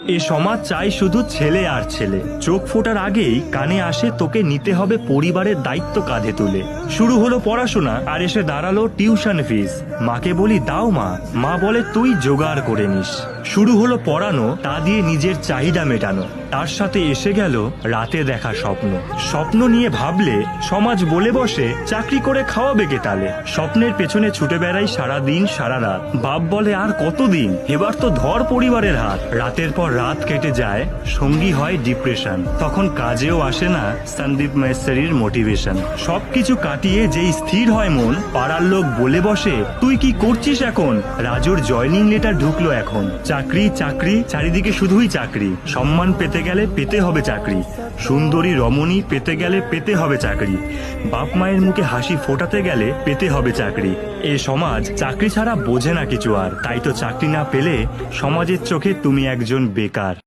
এ সমাজ চাই শুধু ছেলে আর ছেলে। চোখ ফোটার আগেই কানে আসে তোকে নিতে হবে পরিবারের দায়িত্ব কাঁধে তুলে। শুরু হলো পড়াশোনা আর এসে দাঁড়ালো টিউশন ফিস। মাকে বলি দাও মা, মা বলে তুই জোগাড় করে নিস। শুরু হলো পড়ানো, তা দিয়ে নিজের চাহিদা মেটানো। তার সাথে এসে গেল রাতে দেখা স্বপ্ন। স্বপ্ন নিয়ে ভাবলে সমাজ বলে বসে চাকরি করে খাওয়াবে কে তালে। স্বপ্নের পেছনে ছুটে বেড়াই সারা দিন সারা রাত। বাপ বলে আর কতদিন, এবার তো ধর পরিবারের হাত। রাতের পর রাত কেটে যায়, সঙ্গী হয় ডিপ্রেশন। তখন কাজেও আসে না সন্দীপ মেসেরির মোটিভেশন। সবকিছু কাটিয়ে যেই স্থির হয় মন, পাড়ার লোক বলে বসে তুই কি করছিস এখন। রাজুর জয়নিং লেটার ঢুকলো এখন। চাকরি চাকরি, চারিদিকে শুধুই চাকরি। সম্মান পেতে গেলে পেতে হবে চাকরি। সুন্দরী রমণী পেতে গেলে পেতে হবে চাকরি। বাপ মায়ের মুখে হাসি ফোটাতে গেলে পেতে হবে চাকরি। এ সমাজ চাকরি ছাড়া বোঝে না কিছু আর। তাই তো চাকরি না পেলে সমাজের চোখে তুমি একজন বেকার।